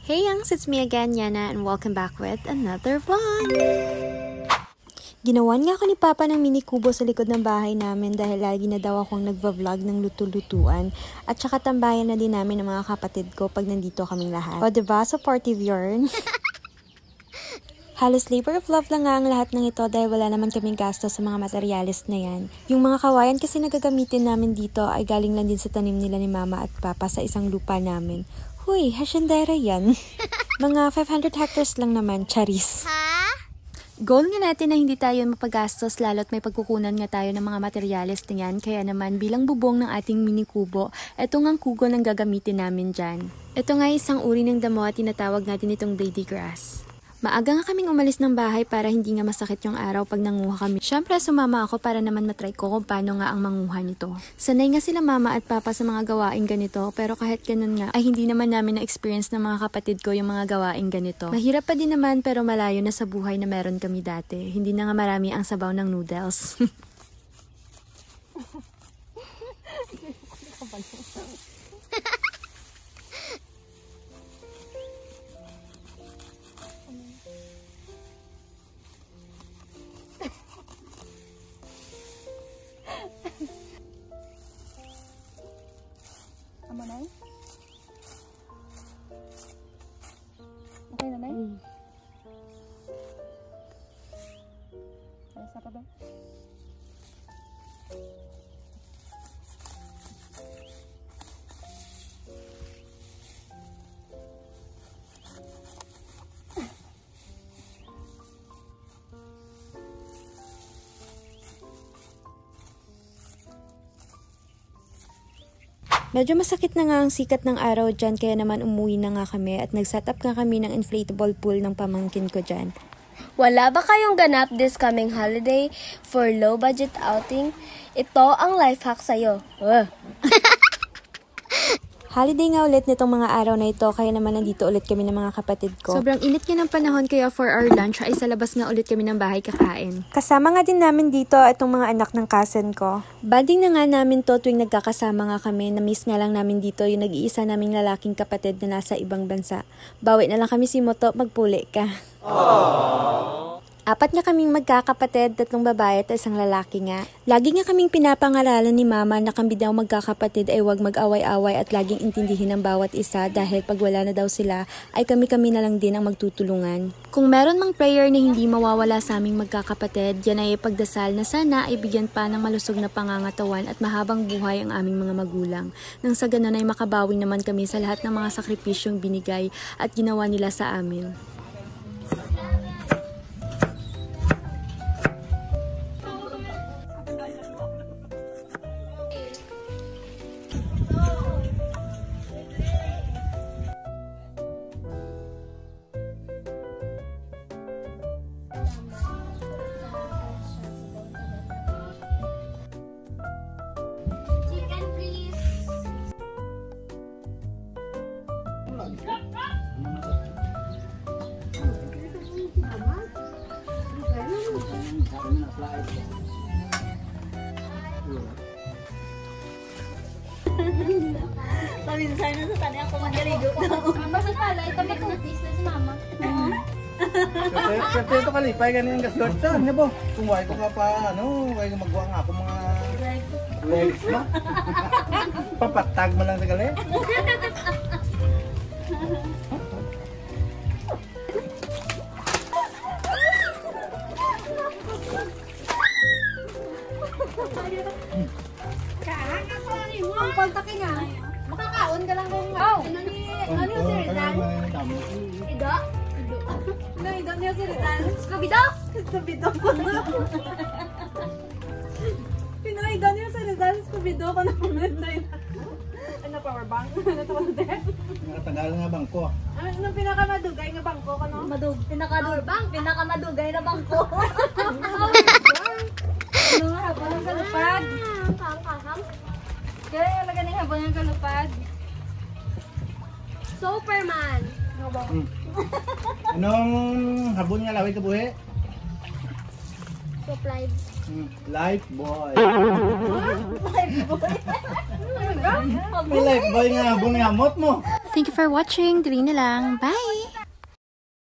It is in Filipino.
Hey Youngs, it's me again, Yana, and welcome back with another vlog! Ginawan nga ako ni Papa ng mini kubo sa likod ng bahay namin dahil lagi na daw akong nagva-vlog ng luto-lutuan at saka tambayan na din namin ng mga kapatid ko pag nandito kaming lahat. O diba, supportive yarn? Halos labor of love lang nga ang lahat ng ito dahil wala naman kaming gasto sa mga materialist na yan. Yung mga kawayan kasi nagagamitin namin dito ay galing lang din sa tanim nila ni Mama at Papa sa isang lupa namin. Huy, hasyendera yan. Mga 500 hectares lang naman, charis. Goal nga natin na hindi tayo mapagastos lalo't may pagkukunan nga tayo ng mga materialist na yan. Kaya naman bilang bubong ng ating mini kubo, ito nga kugo ng gagamitin namin dyan. Ito nga isang uri ng damo at tinatawag natin itong blady grass. Maaga nga kaming umalis ng bahay para hindi nga masakit yung araw pag nanguha kami. Siyempre sumama ako para naman matry ko kung paano nga ang manguha nito. Sanay nga sila Mama at Papa sa mga gawaing ganito, pero kahit ganun nga ay hindi naman namin na-experience ng mga kapatid ko yung mga gawaing ganito. Mahirap pa din naman pero malayo na sa buhay na meron kami dati. Hindi na nga marami ang sabaw ng noodles. Amo na okay na nay? Ayos na pa ba? Medyo masakit na nga ang sikat ng araw dyan kaya naman umuwi na nga kami at nag-set up nga kami ng inflatable pool ng pamangkin ko dyan. Wala ba kayong ganap this coming holiday for low budget outing? Ito ang life hack sa'yo. Holiday nga ulit nitong mga araw na ito kaya naman nandito ulit kami ng mga kapatid ko. Sobrang init nga ng panahon kaya for our lunch ay sa labas nga ulit kami ng bahay kakain. Kasama nga din namin dito itong mga anak ng cousin ko. Banding na nga namin to tuwing nagkakasama nga kami. Na-miss nga lang namin dito yung nag-iisa naming lalaking kapatid na nasa ibang bansa. Bawi na lang kami si Moto, magpuli ka. Aww. 4 nga kaming magkakapatid, 3 babae at 1 lalaki nga. Lagi nga kaming pinapangaralan ni Mama na kami daw magkakapatid ay huwag mag-away-away at laging intindihin ng bawat isa dahil pag wala na daw sila ay kami-kami na lang din ang magtutulungan. Kung meron mang prayer na hindi mawawala sa aming magkakapatid, yan ay ipagdasal na sana ay bigyan pa ng malusog na pangangatawan at mahabang buhay ang aming mga magulang. Nang sa ganun ay makabawi naman kami sa lahat ng mga sakripisyong binigay at ginawa nila sa amin. Sabi sa sana sa tani ako magaligo daw. Basta pala, ito may cookies na si Mama. Kasi ito kalipay ganyan ang gasgod sa ano po? Kung why ko ka pa ano, why ka magawa nga ako mga legs mo. Papatag mo lang sa gali. Ang pagtaki nga. Makakaon ka lang kung ano si Ritan? Ida? Ano ida niya si Ritan? Skabido? Skabido ko na. Pinoida niya si Ritan, Skabido ko na kumenday na. Ano power bank? Ano ito ko na Nakatagal nga bangko. Ano pinakamadugay nga bangko ka no? Pinakamadugay na bangko. Ano nga hapon ang kalupad? Kaya yung laga ng hapon ang kalupad. Superman. Anong habon nga laway ka buhi? Supplied. Life boy. May life boy nga bungamot mo. Thank you for watching. Dali na lang. Bye!